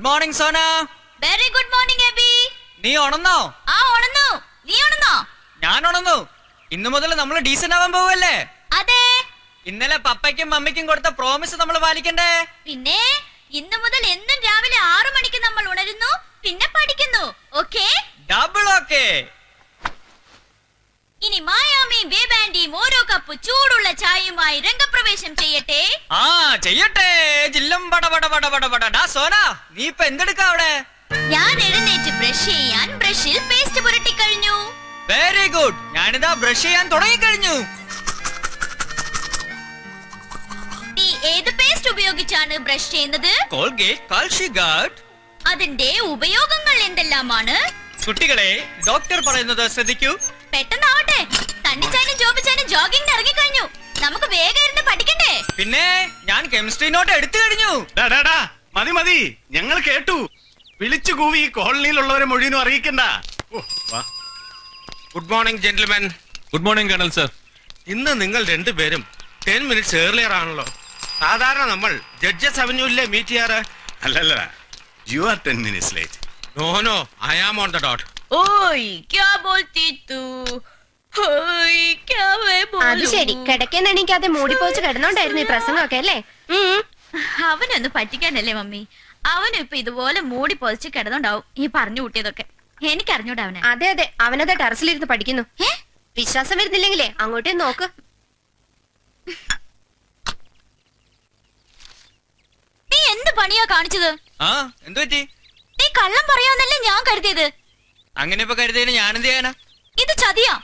Morning Sona. Very good morning Abi. നീ ഉണന്നോ? ആ ഉണന്നു. നീ ഉണന്നോ? ഞാൻ ഉണന്നു. ഇന്നു മുതൽ നമ്മൾ ഡീസന്റ് ആവാൻ പോവല്ലേ? അതെ. ഇന്നലെ പപ്പയ്ക്കും മമ്മിക്കും കൊടുത്ത പ്രോമിസ് നമ്മൾ പാലിക്കണ്ടേ? പിന്നെ ഇന്നു മുതൽ എന്നും രാവിലെ 6 മണിക്ക് നമ്മൾ ഉണരുന്നു, പിന്നെ പഠിക്കുന്നു. ഓക്കേ? Double okay. ഇനി മായാമിയും ബേബാൻഡിയും ഓരോ കപ്പ് ചൂടുള്ള ചായയുമായി രംഗപ്രവേശം ചെയ്യട്ടെ. ആ ചെയ്യട്ടെ. ജില്ലം പട പട പട പട പട. ഡാ സോന, നീ ഇപ്പൊ എന്തെടുക്കാ അവിടെ? ഞാൻ എഴുന്നേറ്റ് ബ്രഷ് ചെയ്യാൻ ബ്രഷിൽ പേസ്റ്റ് പുരട്ടി കഴിഞ്ഞു. Very good. ഞാനിതാ ബ്രഷ് ചെയ്യാൻ തുടങ്ങി കഴിഞ്ഞു. നീ ഏത് പേസ്റ്റ് ഉപയോഗിച്ചാണ് ബ്രഷ് ചെയ്യുന്നത്? കോൾഗേറ്റ് കാൽഷിഗാർഡ്. അതിന്റെ ഉപയോഗങ്ങൾ എന്തെല്ലാമാണ്? കുട്ടികളെ, ഡോക്ടർ പറയുന്നത് ശ്രദ്ധിക്കൂ. പെട്ടെന്നാവട്ടെ. തണ്ണിച്ചാനും ജോബിച്ചാനും ജോഗിങ്ങിന് ഇറങ്ങി കഴിഞ്ഞു. നമുക്ക് വേഗം ഇരുന്ന് പഠിക്കണ്ടേ? പിന്നെ ഞാൻ കെമിസ്ട്രി നോട്ട് എടുത്തു കഴിഞ്ഞു. മതി മതി, ഞങ്ങൾ കേട്ടു. വിളിച്ചു കൂവി കോളനിയിലുള്ളവരെ മുഴുവനും അറിയിക്കണ്ട. Good morning gentleman. Good morning colonel sir. ഇന്ന് നിങ്ങൾ രണ്ടുപേരും 10 മിനിറ്റ്സ് ഏർലിയർ ആണല്ലോ. സാധാരണ നമ്മൾ ജഡ്ജസ് അവന്യൂല്ലേ മീറ്റ് ചെയ്യാറ്. അല്ലല്ല, you are 10 minutes late. No I am on the dot. ഓയ് ക്യാ ബോൾത്തി തൂ? ഓയ് ക്യാ വേ ബോലൂ? അത് ശരി, കിടക്കാൻ എണീക്കാതെ മൂടിപ്പോച്ച് കിടന്നോണ്ടായിരുന്നു ഈ പ്രസംഗമൊക്കെ അല്ലേ? അവനൊന്ന് പറ്റിക്കാനല്ലേ മമ്മി? അവനും ഇപ്പൊ ഇതുപോലെ മൂടി പൊതിച്ച് കിടന്നുണ്ടാവും ഈ പറഞ്ഞു കൂട്ടിയതൊക്കെ. എനിക്കറിഞ്ഞൂടാ അവനെ. അതെ അതെ, അവനത് ടെറസിലിരുന്ന് പഠിക്കുന്നു. വിശ്വാസം വരുന്നില്ലെങ്കിലേ അങ്ങോട്ടേ നോക്ക്. നീ എന്ത് പണിയാ കാണിച്ചത്? ആ എന്തു പറ്റി? നീ കള്ളം പറയാന്നല്ലേ ഞാൻ കരുതിയത്. അങ്ങനെ ഇപ്പൊ കരുതിയതിന് ഞാൻ എന്ത് ചെയ്യാനാ? ഇത് ചതിയാ.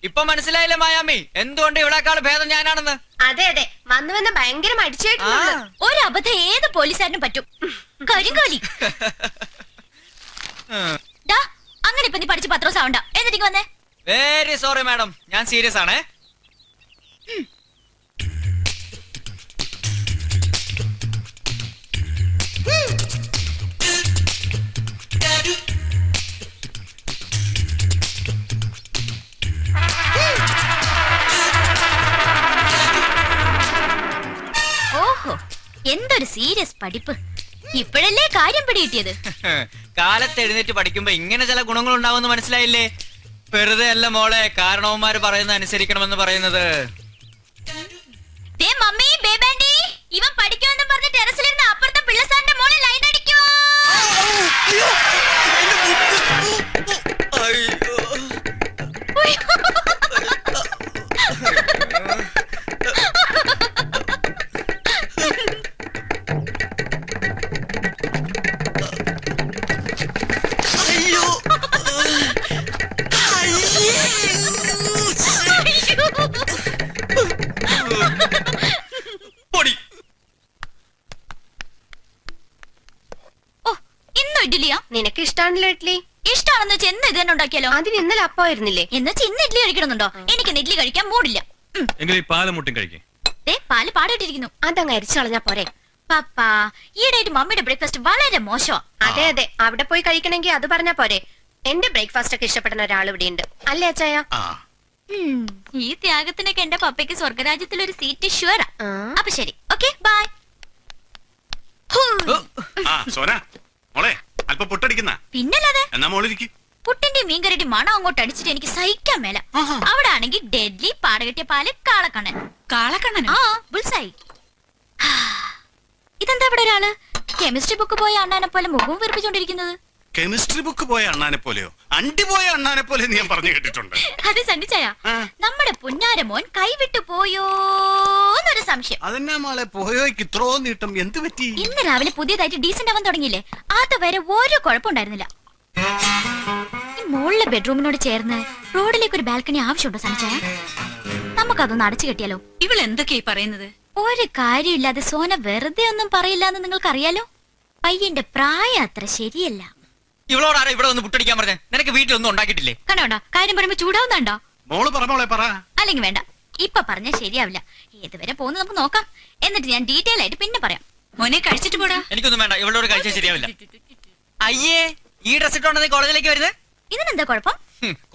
ഇപ്പൊ മനസ്സിലായില്ലേ മായാമി, എന്തുകൊണ്ട് ഇവിടെക്കാൾ ഭേദം ഞാനാണെന്ന്? അതെ അതെ, വന്ന് വന്ന് ഭയങ്കര മടിച്ചായിട്ടുണ്ട്. ഒരു അബദ്ധം ഏത് പോലീസുകാരനും പറ്റും. കരിങ്കോലി. ഡാ, അങ്ങനെ ഇപ്പൊ നീ പഠിച്ച് 10 ദിവസം ആവണ്ട. എന്നിട്ട് വന്നേ. വെരി സോറി മാഡം, ഞാൻ സീരിയസ് ആണേ. ഓഹോ, എന്തൊരു സീരിയസ് പഠിപ്പ്. ഇപ്പോഴല്ലേ കാര്യം പിടികിട്ടിയത്. കാലത്ത് എഴുന്നേറ്റ് പഠിക്കുമ്പോ ഇങ്ങനെ ചില ഗുണങ്ങൾ ഉണ്ടാവുമെന്ന് മനസ്സിലായില്ലേ? വെറുതെ അല്ല മോളെ കാരണവന്മാര് പറയുന്നത് അനുസരിക്കണമെന്ന് പറയുന്നത്. മമ്മി ബേബാൻഡി, ഇവൻ പഠിക്കുമെന്ന് പറഞ്ഞ് ടെറസിലിരുന്ന് അപ്പുറത്തെ പിള്ളസാറിന്റെ മോളിൽ ലൈൻ അടിക്കോ. നിനക്ക് ഇഷ്ടാണല്ലോ ഇഡ്ലി. ഇഷ്ടാണെന്ന് വെച്ചാൽ എന്ന് ഇത് തന്നെ ഉണ്ടാക്കിയാലോ? അതിന് ഇന്നലെ അപ്പമായിരുന്നില്ലേ? എന്നുവെച്ചാൽ ഇന്ന് ഇഡ്ലി കഴിക്കണമെന്നുണ്ടോ? എനിക്ക് ഇഡ്ലി കഴിക്കാൻ മൂടില്ല. പാല് മുട്ടും കഴിക്കേ. പാല് പാടിട്ടിരിക്കുന്നു. അതങ്ങ് അരിച്ചു കളഞ്ഞാ പോരെ? പപ്പാ, ഈയിടെയായിട്ട് മമ്മിയുടെ ബ്രേക്ക്ഫാസ്റ്റ് വളരെ മോശമാ. അതെ അതെ, അവിടെ പോയി കഴിക്കണമെങ്കിൽ അത് പറഞ്ഞാ പോരെ? എന്റെ ബ്രേക്ക്ഫാസ്റ്റ് ഒക്കെ ഇഷ്ടപ്പെടുന്ന ഒരാൾ ഇവിടെ ഉണ്ട് അല്ലേ അച്ചായ? ഈ ത്യാഗത്തിനൊക്കെ എന്റെ പപ്പയ്ക്ക് സ്വർഗരാജ്യത്തിൽ ഒരു സീറ്റ് ഷുവറാ. അപ്പൊ ശരി, ഓക്കെ ബൈ. സോന മോളെ, അല്പം പൊട്ടടിക്കുന്ന. പിന്നല്ലാതെ. എന്നാ മോളിരിക്കും. പുട്ടിന്റെ മീൻകറിയുടെ മണം അങ്ങോട്ട് അടിച്ചിട്ട് എനിക്ക് സഹിക്കാൻ മേല. അവിടെ ആണെങ്കിൽ ഡെഡ്ലി പാടകെട്ടിയ പാല് കാളക്കണ്ണൻ. കാളക്കണ്ണൻ? ആ, ബുൾസായി. ഇതെന്താ ഇവിടെ ഒരാള് കെമിസ്ട്രി ബുക്ക് പോയ അണ്ണാനെ പോലെ മുഖവും വീർപ്പിച്ചോണ്ടിരിക്കുന്നത്? കെമിസ്ട്രി ബുക്ക് പോയ അണ്ണാനെ പോലെയോ? അണ്ടി പോയ അണ്ണാനെ പോലെ ഞാൻ പറഞ്ഞു കേട്ടിട്ടുണ്ട്. അത് സണ്ടിച്ചായ നമ്മുടെ പുന്നാരമോൻ കൈവിട്ടു പോയോന്നൊരു സംശയം. അതെന്നാ മോളെ പോയോയ്ക്ക് ഇത്രോ നീട്ടം? എന്ത് പറ്റി? ഇന്ന് രാവിലെ പുതിയതായിട്ട് ഡീസന്റ് ആവാൻ തുടങ്ങിയില്ലേ, അതുവരെ ഒരു കുഴപ്പമുണ്ടായിരുന്നില്ല. ഈ മുകളിലെ ബെഡ്റൂമിനോട് ചേർന്ന് റോഡിലേക്ക് ഒരു ബാൽക്കണി ആവശ്യമുണ്ടോ സനിച്ചായ? നമുക്കതൊന്ന് അടച്ചു കെട്ടിയാലോ? ഇവൾ എന്തൊക്കെയാ പറയുന്നത്? ഒരു കാര്യമില്ലാതെ സോന വെറുതെ ഒന്നും പറയില്ല എന്ന് നിങ്ങൾക്കറിയാലോ. പയ്യന്റെ പ്രായം അത്ര ശരിയല്ല. ഇവളോട് ആരാ ഇവിടെ ഒന്ന് പുട്ടടിക്കാൻ പറഞ്ഞേ? നിനക്ക് വീട്ടിലൊന്നും ഉണ്ടാക്കിയിട്ടില്ലേ? കണ്ടോണ്ടോ കാര്യം പറയുമ്പോ ചൂടാവുന്നുണ്ടോ? മോള് പറ മോളെ പറ. അല്ലെങ്കിൽ വേണ്ട, ഇപ്പൊ പറഞ്ഞാൽ ശരിയാവില്ല. ഏതുവരെ പോകുന്നു നമുക്ക് നോക്കാം, എന്നിട്ട് ഞാൻ ഡീറ്റെയിൽ ആയിട്ട് പിന്നെ പറയാം. മോനെ കഴിച്ചിട്ട് പോടാ. എനിക്കൊന്നും വേണ്ട, ഇവളോട് കഴിച്ചാൽ ശരിയാവില്ല. അയ്യേ, ഈ ഡ്രസ് ഇട്ടോണ്ടാ നീ കോളേജിലേക്ക് വരുന്നത്? ഇതിനെന്താ കുഴപ്പം?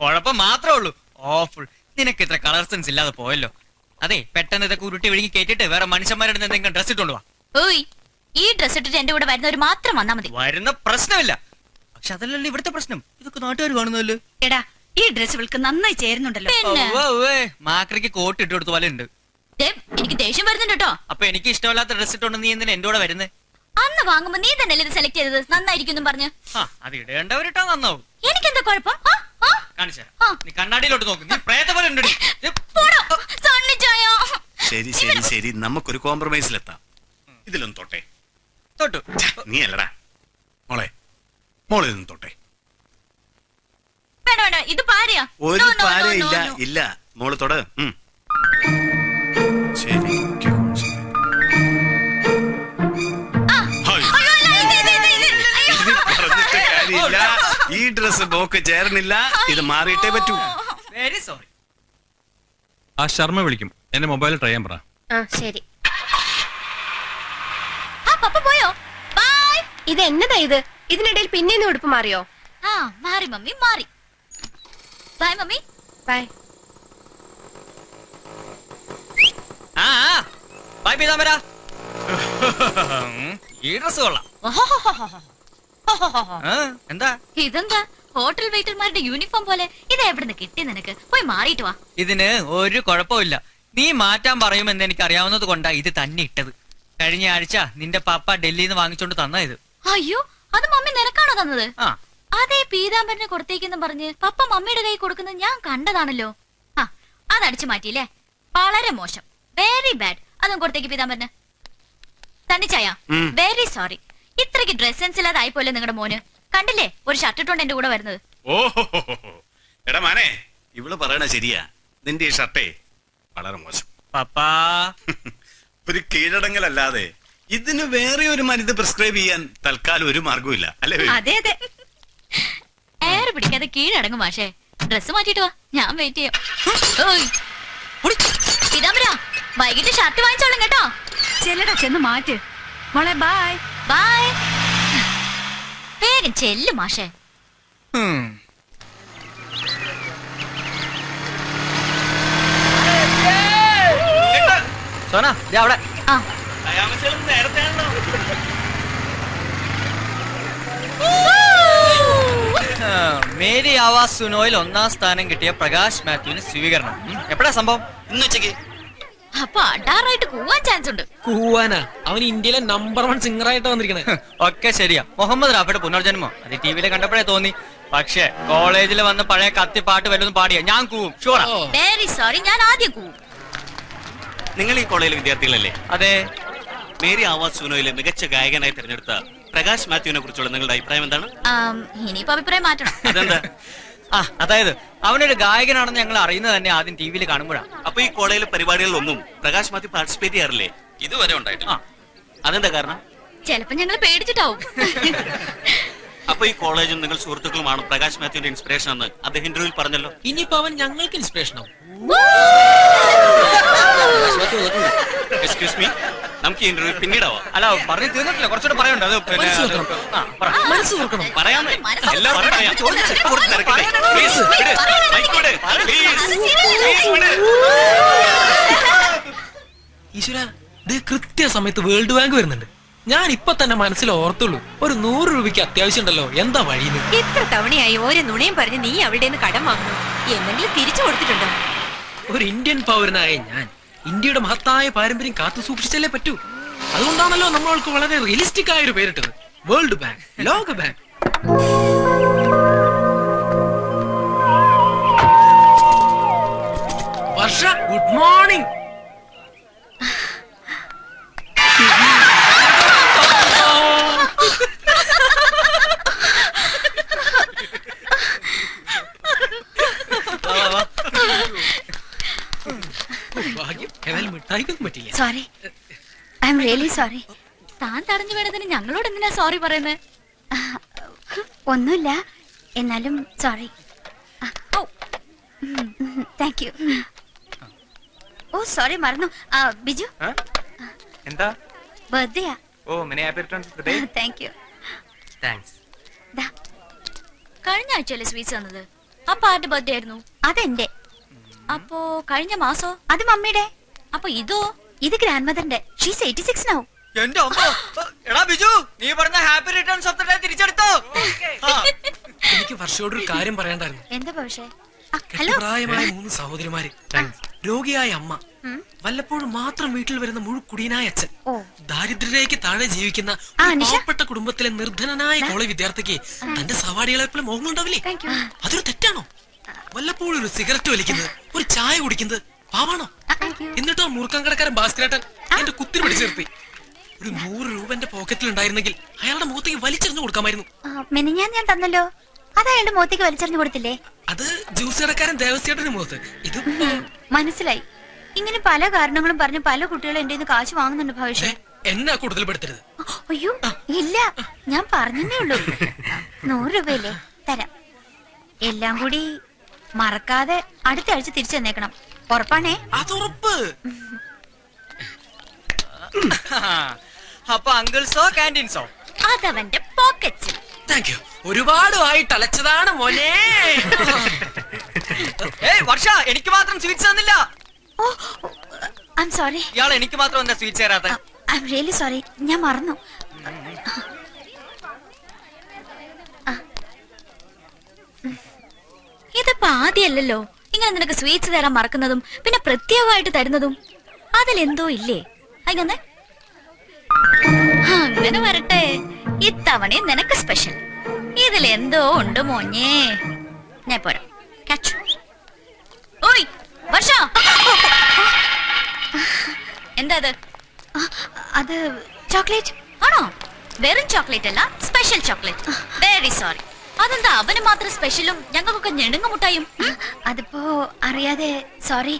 കുഴപ്പം മാത്രമേ ഉള്ളൂ. ഓഫുൾ. നിനക്ക് ഇത്ര കളർ സെൻസ് ഇല്ലാതെ പോയല്ലോ. അതെ, പെട്ടെന്ന് ഇതൊക്കെ ഉരുട്ടി വിഴുങ്ങി കേട്ടിട്ട് വേറെ മനുഷ്യന്മാരുടെ എന്തെങ്കിലും ഡ്രസ് ഇട്ടോണ്ട് വാ. ഓയ്, ഈ ഡ്രസ് ഇട്ടിട്ട് എന്റെ കൂടെ വരുന്നവർ മാത്രം വന്നാ മതി. വരുന്ന പ്രശ്നമില്ല. പക്ഷെ അതല്ലല്ലോ ഇവിടുത്തെ പ്രശ്നം. ഇതൊക്കെ നാട്ടുകാർ കാണുന്നല്ലോ. എടാ ഈ ഡ്രസ് ഇവൾക്ക് നന്നായി ചേരുന്നുണ്ടല്ലോ. പിന്നെ മാക്രിക്ക് കോട്ട് ഇട്ട് കൊടുത്ത പോലെ ഉണ്ട്. ദേ, എനിക്ക് ദേഷ്യം വരുന്നുണ്ട് കേട്ടോ. അപ്പൊ എനിക്ക് ഇഷ്ടമല്ലാത്ത ഡ്രസ് ഇട്ടോണ്ട് നീ എന്തിനാ എന്റെ കൂടെ വരുന്നേ? അന്ന് വാങ്ങുമ്പോ നീ തന്നെയല്ലേ ഇത് സെലക്ട് ചെയ്തത്, നന്നായിരിക്കും പറഞ്ഞു. അത് ഇടേണ്ടവരിട്ടാ നന്നാവും. എനിക്കെന്താ കുഴപ്പം? കാണിച്ചാ നീ കണ്ണാടിയിലോട്ട് നോക്ക്. നീ പ്രേത പോലെ ഉണ്ട്. പോടോ, സണ്ണിച്ചായോ. ശരി ശരി ശരി, നമുക്കൊരു കോംപ്രമൈസിലെത്താം. ഇതിലൊന്നും തൊട്ടെ. തൊട്ടു. നീ അല്ലടാ മോളെ, മോളെ ഇതൊന്നും തൊട്ടെ. വേണ്ട വേണ്ട, ഇത് പാരയാ. ഒരു പാര ഇല്ല ഇല്ല, മോള് തൊട്. ശരി പറഞ്ഞിട്ട് കാര്യമില്ല. ഈ ഡ്രസ് മോക്ക് ചേർന്നില്ല. ഇത് മാറിയിട്ടേ പറ്റൂ. Very sorry. ആ ശർമ്മ വിളിക്കും, എന്റെ മൊബൈലിൽ ട്രൈ ചെയ്യാൻ പറ. ശരി. പപ്പ പോയോ? ബൈ. ഇത് എന്നതാ ഇത്? ഇതിനിടയിൽ പിന്നെയും ഉടുപ്പ് മാറിയോ? മാറി മമ്മി, മാറി. Bye mummy. By. By Peethambara. ഈ ഡ്രസ് കൊള്ളാം. എന്താ ഇതെന്താ ഹോട്ടൽ വെയിറ്റർമാരുടെ യൂണിഫോം പോലെ? ഇത് എവിടുന്ന് കിട്ടി നിനക്ക്? പോയി മാറിയിട്ട് വാ. ഇതിന് ഒരു കുഴപ്പമില്ല. നീ മാറ്റാൻ പറയുമെന്ന് എനിക്ക് അറിയാവുന്നത് കൊണ്ടാ ഇത് തന്നെ ഇട്ടത്. കഴിഞ്ഞ ആഴ്ച നിന്റെ പപ്പ ഡൽഹിയിൽ നിന്ന് വാങ്ങിച്ചോണ്ട് തന്ന ഇത്. അയ്യോ, അത് മമ്മി നിനക്കാണോ തന്നത്? ആ, അതേ പീതാംബരനെ കൊടുത്തേക്കെന്ന് പറഞ്ഞ് പപ്പ മമ്മിയുടെ കൈ കൊടുക്കുന്നത് ഞാൻ കണ്ടതാണല്ലോ. അതടിച്ചു മാറ്റിയില്ലേ? വളരെ മോശം, വെരി ബാഡ്. അതും കൊടുത്തേക്ക് പീതാംബരന്. തന്നിച്ചായ, വെരി സോറി. ഇത്രയ്ക്ക് ഡ്രസ് സെൻസ് ഇല്ലാതായി പോലെ നിങ്ങളുടെ മോന്. കണ്ടില്ലേ ഒരു ഷർട്ട് ഇട്ടോണ്ട് എന്റെ കൂടെ വരുന്നത്. ഓഹോ, എടാ മാനെ, ഇവള് പറയണ ശരിയാ. നിന്റെ ഈ ഷർട്ടേ വളരെ മോശം. പപ്പാ. ഒരു കീഴടങ്ങലല്ലാതെ ഇതിന് വേറെ ഒരു മരുന്ന് പ്രിസ്ക്രൈബ് ചെയ്യാൻ തൽക്കാലം ഒരു മാർഗവും അല്ലേ? അതെ അതെ, എയർ പിടിക്കാതെ കീഴടങ്ങും മാഷേ. ഡ്രസ് മാറ്റിട്ട് വാ, ഞാൻ വെയിറ്റ് ചെയ്യാം. പീതാംബര, വൈകിട്ട് ഷർട്ട് വാങ്ങിച്ചോളും കേട്ടോ. ചെല്ലടാ, ചെന്ന് മാറ്റ് മോളെ. Bye bye. വേഗം ചെല്ലും മാഷേ. സോന അവിടെ. മേരി ആവാസ് സുനോയിൽ 1ാം സ്ഥാനം കിട്ടിയ പ്രകാശ് മാത്യുവിന് സ്വീകരണം. എപ്പോഴാ സംഭവം? ഇന്ന് ഉച്ചക്ക്. അപ്പൊ അടാറായിട്ട് കൂവാൻ ചാൻസ് ഉണ്ട്. കൂവാനാ? അവൻ ഇന്ത്യയിലെ നമ്പർ 1 സിംഗർ ആയിട്ടാ വന്നിരിക്കണേ. ഒക്കെ ശരിയാ. മുഹമ്മദ് റാഫിയുടെ പുനർജന്മം അത് ടിവിയിലെ കണ്ടപ്പോഴേ തോന്നി. പക്ഷെ കോളേജിൽ വന്ന് പഴയ കത്തിപ്പാട്ട് വല്ലതും പാടിയ ഞാൻ കൂവും. ഷുവറാ. വെരി സോറി, ഞാൻ ആദ്യം കൂവും. നിങ്ങൾ ഈ കോളേജിലെ വിദ്യാർത്ഥികളല്ലേ? അതെ. മേരി ആവാസ് സുനോയിലെ മികച്ച ഗായകനായി തിരഞ്ഞെടുത്ത പ്രകാശ് മാത്യുവിനെ കുറിച്ചുള്ള നിങ്ങളുടെ അഭിപ്രായം എന്താണ്? ഇനിയിപ്പോ അഭിപ്രായം മാറ്റണം. അതെന്താ? അതായത് അവനൊരു ഗായകനാണെന്ന് ഞങ്ങൾ അറിയുന്നത് തന്നെ ആദ്യം ടിവിയിൽ കാണുമ്പോഴാണ്. അപ്പൊ ഈ കോളേജിലെ പരിപാടികളിലൊന്നും പ്രകാശ് മാത്യു പാർട്ടിസിപ്പേറ്റ് ചെയ്യാറില്ലേ? ഇതുവരെ ഉണ്ടായിട്ടില്ല. അതെന്താ കാരണം? ചിലപ്പോ ഞങ്ങൾ പേടിച്ചിട്ടാവും. അപ്പൊ ഈ കോളേജും നിങ്ങൾ സുഹൃത്തുക്കളുമാണ് പ്രകാശ് മാത്യുവിന്റെ ഇൻസ്പിറേഷൻ എന്ന് അദ്ദേഹം ഇന്റർവ്യൂവിൽ പറഞ്ഞല്ലോ. ഇനിയിപ്പോ അവൻ ഞങ്ങൾക്ക് ഇൻസ്പിറേഷൻ ആവും. എക്സ്ക്യൂസ് മീ, നമുക്ക് ഈ ഇന്റർവ്യൂ പിന്നീടാവാം. അല്ല, പറഞ്ഞു തീർന്നിട്ടില്ല, കുറച്ചുകൂടെ പറയണ്ട. അത് മനസ്സ് തുറക്കണം. പറയാമേ, എല്ലാവർക്കും പറയാം. Please, വിട്. Mic വിട്. Please, വിട്. ഈശ്വര, ഇത് കൃത്യസമയത്ത് വേൾഡ് ബാങ്ക് വരുന്നുണ്ട്. ഞാൻ ഇപ്പൊ തന്നെ മനസ്സിൽ ഓർത്തുള്ളൂ, ഒരു 100 രൂപയ്ക്ക് അത്യാവശ്യം ഉണ്ടല്ലോ, എന്താ വഴിന്ന്. എത്ര തവണയായി ഓരോ നുണയും പറഞ്ഞ് നീ അവിടെ നിന്ന് കടം വാങ്ങുന്നു. എന്തെങ്കിലും തിരിച്ചു കൊടുത്തിട്ടുണ്ടോ? ഒരു ഇന്ത്യൻ പൗരനായ ഞാൻ ഇന്ത്യയുടെ മഹത്തായ പാരമ്പര്യം കാത്തു സൂക്ഷിച്ചല്ലേ പറ്റൂ. അതുകൊണ്ടാണല്ലോ നമ്മൾക്ക് വളരെ റിയലിസ്റ്റിക് ആയ ഒരു പേരിട്ടത്, വേൾഡ് ബാങ്ക്, ലോക ബാങ്ക്. Varsha, good morning. മിഠായിക്കൊന്നും പറ്റില്ല. Sorry, I am really sorry. താൻ തടഞ്ഞു വേണതിന് ഞങ്ങളോട് എന്തിനാ സോറി പറയുന്നത്? ഒന്നുമില്ല, എന്നാലും സോറി. Thank you. ഓ സോറി, മറന്നു. ബിജു, എന്താ? ബർത്ത്ഡേയാ. ഓ, many happy returns of the day. Thank you. Thanks. കഴിഞ്ഞ ആഴ്ചയല്ലേ സ്വീറ്റ്സ് തന്നത്? അപ്പൊ ആരുടെ ബർത്ത്ഡേ ആയിരുന്നു? അതെന്റെ. അപ്പോ കഴിഞ്ഞ മാസോ? അത് മമ്മിയുടെ. അപ്പൊ ഇതോ? ഇത് ഗ്രാൻഡ് മദറിന്റെ. She's 86 now. എന്റെ അമ്മ, എടാ ബിജു, നീ പറഞ്ഞ happy returns of the day തിരിച്ചെടുത്തോ? എനിക്ക് വർഷയോടൊരു കാര്യം പറയണ്ടായിരുന്നു. എന്താ പക്ഷേ? പ്രായമായ 3 സഹോദരിമാര്, രോഗിയായ അമ്മ, വല്ലപ്പോഴും മാത്രം വീട്ടിൽ വരുന്ന മുഴുക്കുടിയനായ അച്ഛൻ, ദാരിദ്ര്യരേഖയ്ക്ക് താഴെ ജീവിക്കുന്ന ഒരു പാവപ്പെട്ട കുടുംബത്തിലെ നിർധനനായ കോളേജ് വിദ്യാർത്ഥിക്ക് തന്റെ സവാടികളെ പോലെ മോഹങ്ങളുണ്ടാവില്ലേ? അതൊരു തെറ്റാണോ? വല്ലപ്പോഴും ഒരു സിഗരറ്റ് വലിക്കുന്നത്, ഒരു ചായ കുടിക്കുന്നത് പാവാണോ? എന്നിട്ടോ മൂർഖം കടക്കാരൻ ഭാസ്കരേട്ടൻ എന്റെ കുത്തിരി പിടിച്ചു നിർത്തി. ഒരു 100 രൂപ എന്റെ പോക്കറ്റിൽ ഉണ്ടായിരുന്നെങ്കിൽ അയാളുടെ മുഖത്തേക്ക് വലിച്ചെറിഞ്ഞു കൊടുക്കാമായിരുന്നു. ഞാൻ തന്നല്ലോ, അത് അയാളുടെ മുഖത്തേക്ക് വലിച്ചെറിഞ്ഞു കൊടുത്തില്ലേ? അത് ജ്യൂസ് കടക്കാരൻ ദേവസ്യേട്ടന്റെ മുഖത്ത്. ഇത് മനസ്സിലായി. ഇങ്ങനെ പല കാരണങ്ങളും പറഞ്ഞ് പല കുട്ടികളും എന്റെ കയ്യിൽ നിന്ന് കാശ് വാങ്ങുന്നുണ്ട് ഭവിഷ്യ. എന്നെ കൂടുതൽ പെടുത്തരുത്. അയ്യോ ഇല്ല, ഞാൻ പറഞ്ഞേ ഉള്ളൂ. 100 രൂപയല്ലേ, തരാം. എല്ലാം കൂടി മറക്കാതെ അടുത്ത ആഴ്ച തിരിച്ചു തന്നേക്കണം. ഉറപ്പാണേ? അതുറപ്പ്. അപ്പൊ അങ്കിൾസോ ക്യാൻറ്റീൻസോ? അതവന്റെ പോക്കറ്റ്സിൽ. Thank you. ഒരുപാട് ആയിട്ട് അലച്ചതാണ് മോനെ. ഏയ് വർഷ, എനിക്ക് മാത്രം സ്വീറ്റ്സ് തന്നില്ല. ഓ ഐ ആം സോറി. ഇയാൾ എനിക്ക് മാത്രം എന്താ സ്വീറ്റ്സ് തരാത്ത? ഐ ആം റിയലി സോറി, ഞാൻ മറന്നു. ഇതിപ്പോ ആദ്യമല്ലല്ലോ ഇങ്ങനെ നിനക്ക് സ്വീറ്റ്സ് തരാൻ മറക്കുന്നതും പിന്നെ പ്രത്യേകമായിട്ട് തരുന്നതും. അതിലെന്തോ ഇല്ലേ? അങ്ങനെ അങ്ങനെ വരട്ടെ, ഇത്തവണയും നിനക്ക് സ്പെഷ്യൽ. ഇതിലെന്തോ ഉണ്ട് മോഞ്ഞേ. ഞാൻ പോരാ. ഓയ് വർഷ, എന്താ അത്? അത് ചോക്ലേറ്റ് ആണോ? വെറും ചോക്ലേറ്റ് അല്ല, സ്പെഷ്യൽ ചോക്ലേറ്റ്. Very sorry. അതെന്താ അവന് മാത്രം സ്പെഷ്യലും ഞങ്ങൾക്കൊക്കെ ഞെണുങ്ങുമുട്ടായും? അതിപ്പോ അറിയാതെ സോറി.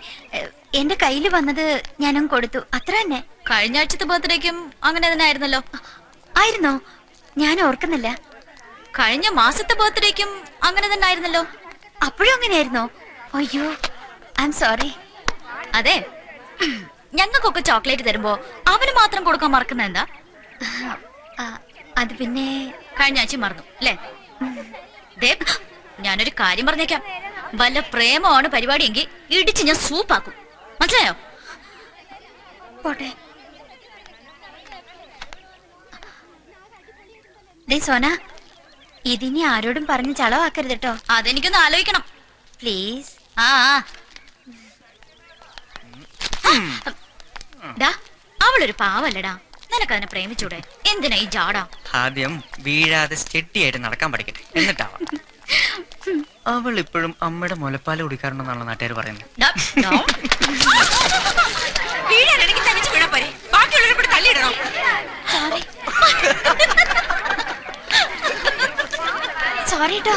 എന്റെ കയ്യിൽ വന്നത് ഞാനും കൊടുത്തു, അത്ര തന്നെ. കഴിഞ്ഞ ആഴ്ചത്തെ ബർത്ത്ഡേക്കും അങ്ങനെ തന്നെ ആയിരുന്നല്ലോ. ആയിരുന്നോ? ഞാൻ ഓർക്കുന്നില്ല. കഴിഞ്ഞ മാസത്തെ ബർത്ത്ഡേക്കും അങ്ങനെ തന്നെ ആയിരുന്നല്ലോ. അപ്പോഴും അങ്ങനെയായിരുന്നോ? അയ്യോ ഐ ആം സോറി. അതെ, ഞങ്ങൾക്കൊക്കെ ചോക്ലേറ്റ് തരുമ്പോ അവന് മാത്രം കൊടുക്കാൻ മറക്കുന്ന എന്താ? അത് പിന്നെ കഴിഞ്ഞ ആഴ്ച മറന്നു അല്ലേ? ഞാനൊരു കാര്യം പറഞ്ഞേക്കാം. വല്ല പ്രേമമാണ് പരിപാടിയെങ്കിൽ ഇടിച്ച് ഞാൻ സൂപ്പാക്കും. മനസ്സിലായോ? പോട്ടെ. സോന, ഇതിനി ആരോടും പറഞ്ഞ് ചളവാക്കരുത് കേട്ടോ. അതെനിക്കൊന്ന് ആലോചിക്കണം പ്ലീസ്. അവളൊരു പാവല്ലടാ, നിനക്കതിനെ പ്രേമിച്ചൂടെ? എന്തിനാ ഈ ജാടാ? ആദ്യം വീഴാതെ സ്റ്റെഡിയായിട്ട് നടക്കാൻ പഠിക്കട്ടെ, എന്നിട്ടാവാം. അവൾ ഇപ്പോഴും അമ്മയുടെ മുലപ്പാല് കുടിക്കാറുണ്ടെന്നാണ് നാട്ടുകാർ പറയുന്നത്. വീഴാനാണെങ്കിൽ തനിച്ച് വീഴാൻ പോരെ, ബാക്കിയുള്ളവരെ കൂടി തള്ളിയിടണം. സോറി കേട്ടോ.